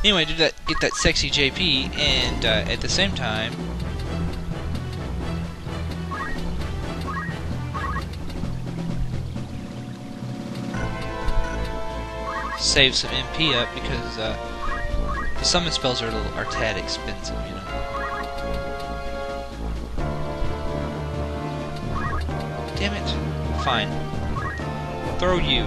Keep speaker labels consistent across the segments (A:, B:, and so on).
A: Anyway, get that sexy JP, and at the same time, save some MP up because the summon spells are a tad expensive, you know. Damn it! Fine. Throw you.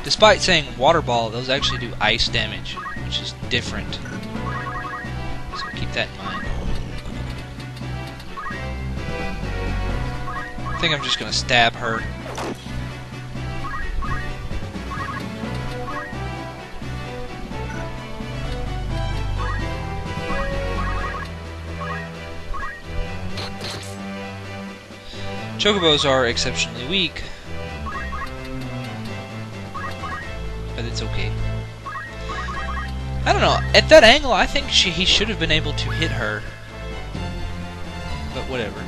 A: Despite saying water ball, those actually do ice damage, which is different. So keep that in mind. I think I'm just gonna stab her. Chocobos are exceptionally weak, but it's okay. I don't know, at that angle I think he should have been able to hit her, but whatever.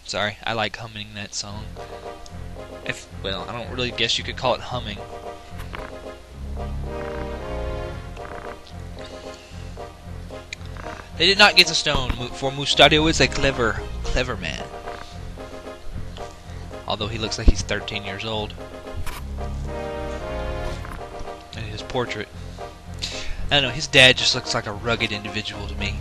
A: Sorry, I like humming that song. Well, I don't really guess you could call it humming. They did not get the stone, for Mustadio is a clever man. Although he looks like he's 13 years old. And his portrait. I don't know, his dad just looks like a rugged individual to me.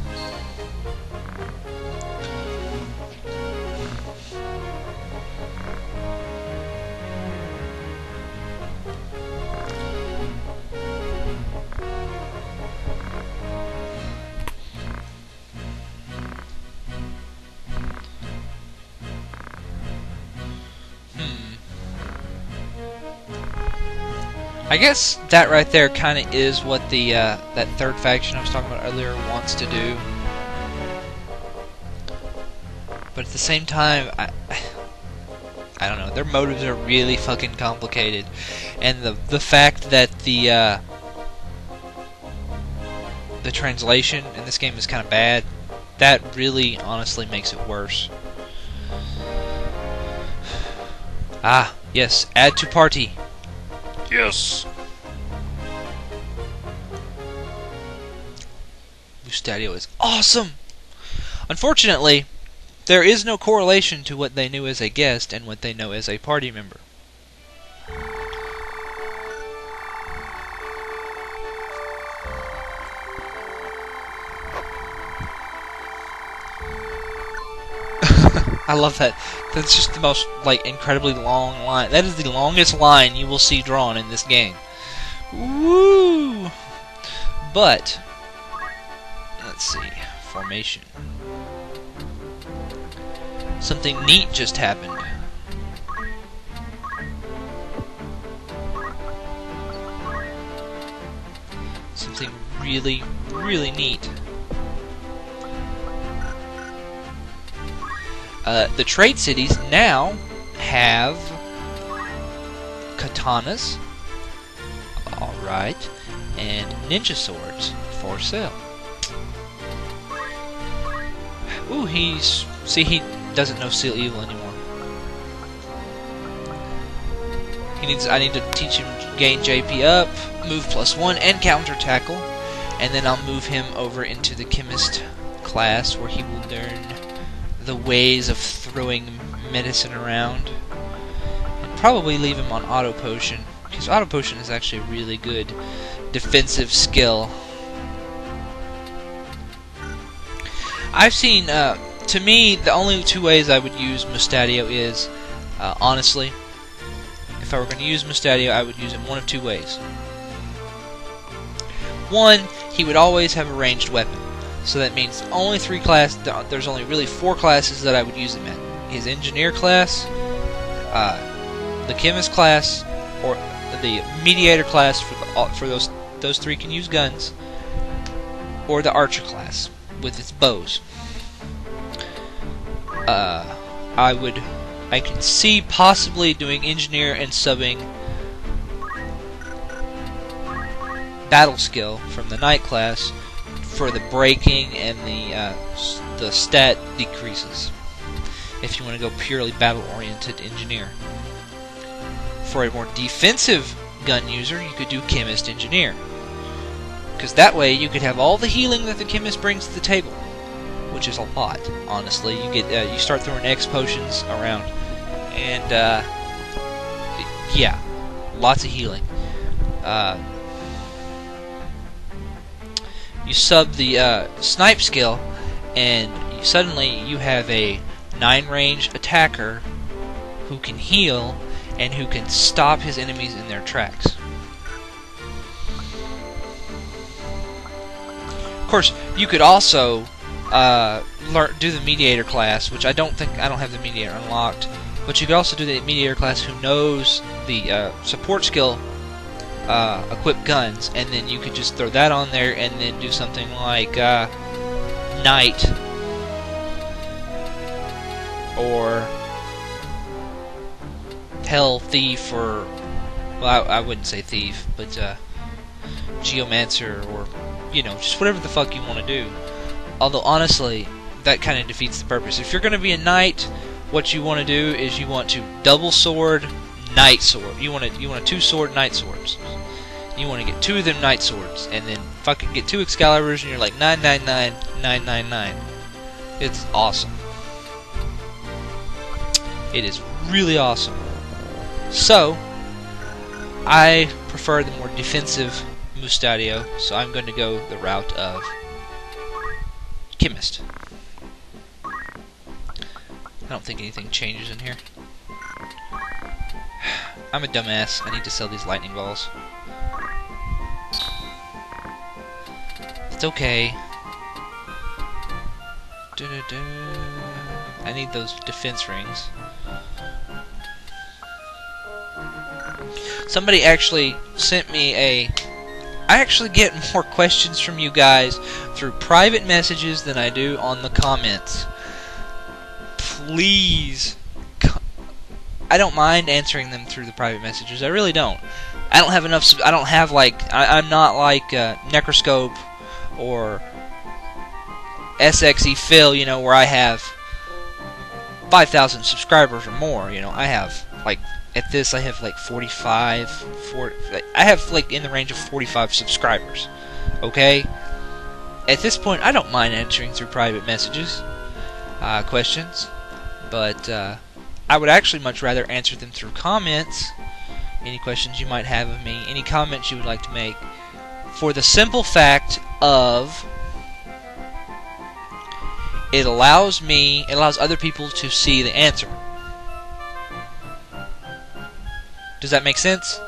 A: I guess that right there kind of is what the that third faction I was talking about earlier wants to do. But at the same time, I don't know. Their motives are really fucking complicated, and the fact that the translation in this game is kind of bad, that really honestly makes it worse. Ah, yes, add to party. Yes! Mustadio is awesome! Unfortunately, there is no correlation to what they knew as a guest and what they know as a party member. I love that. That's just the most, like, incredibly long line. That is the longest line you will see drawn in this game. Woo! But, let's see. Formation. Something neat just happened. Something really, really neat. The trade cities now have katanas, alright, and ninja swords for sale. Ooh, see, he doesn't know Seal Evil anymore. I need to teach him to gain JP up, move +1, and counter tackle, and then I'll move him over into the chemist class where he will learn the ways of throwing medicine around, and probably leave him on auto potion, because auto potion is actually a really good defensive skill. I've seen, to me, the only two ways I would use Mustadio is, honestly, if I were going to use Mustadio, I would use him one of two ways. One, he would always have a ranged weapon. So that means only there's only really 4 classes that I would use him in. His engineer class, the chemist class, or the mediator class for those 3 can use guns, or the archer class with its bows. I would I can see possibly doing engineer and subbing battle skill from the knight class for the braking and the stat decreases. If you want to go purely battle-oriented engineer. For a more defensive gun user, you could do chemist engineer, because that way you could have all the healing that the chemist brings to the table, which is a lot. Honestly, you start throwing X potions around, and yeah, lots of healing. You sub the snipe skill, and suddenly you have a 9-range attacker who can heal and who can stop his enemies in their tracks. Of course, you could also do the mediator class, which I don't have the mediator unlocked. But you could also do the mediator class who knows the support skill equipped guns, and then you could just throw that on there, and then do something like Knight or Hell Thief, or well, I wouldn't say Thief, but Geomancer, or just whatever the fuck you want to do. Although honestly, that kind of defeats the purpose. If you're going to be a knight, what you want to do is you want to double sword, knight sword. You want a 2-sword knight swords. You want to get 2 of them knight swords, and then fucking get 2 Excaliburs, and you're like 999 999. It's awesome. It is really awesome. So, I prefer the more defensive Mustadio, so I'm going to go the route of Chemist. I don't think anything changes in here. I'm a dumbass. I need to sell these lightning balls. It's okay. I need those defense rings. Somebody actually sent me I actually get more questions from you guys through private messages than I do on the comments. Please. I don't mind answering them through the private messages. I really don't. I don't have enough. I don't have I'm not like Necroscope or SXE Phil, where I have 5,000 subscribers or more. I have at this I have 45, 40. I have in the range of 45 subscribers. Okay. At this point, I don't mind answering through private messages, questions, but I would actually much rather answer them through comments. Any questions you might have of me, any comments you would like to make, for the simple fact of it allows other people to see the answer. Does that make sense?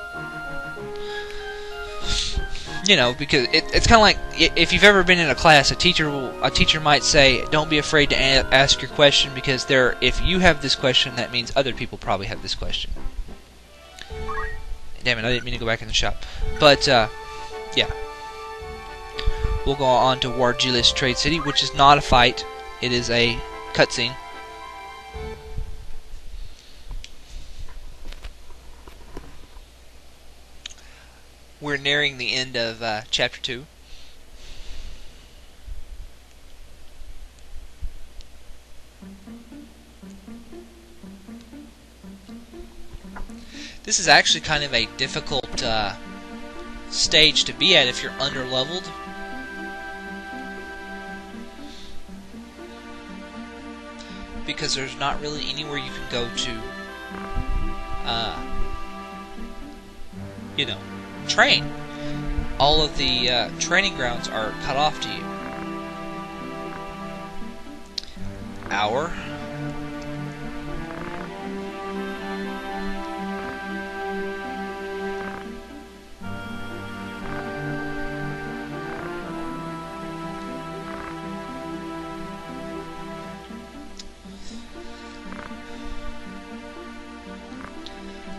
A: Because it's kind of like if you've ever been in a class, a teacher might say, "Don't be afraid to ask your question, because if you have this question, that means other people probably have this question." Damn it! I didn't mean to go back in the shop, but yeah, we'll go on to Wargilis Trade City, which is not a fight; it is a cutscene. We're nearing the end of Chapter 2. This is actually kind of a difficult stage to be at if you're under-leveled. Because there's not really anywhere you can go to, train. All of the training grounds are cut off to you. Hour.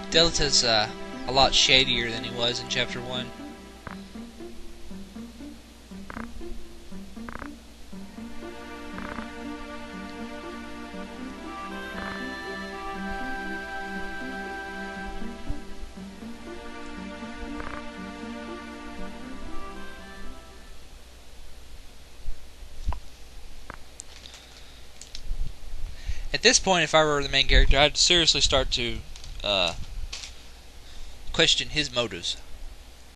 A: Delta's a lot shadier than he was in Chapter 1. At this point, if I were the main character, I'd seriously start to question his motives.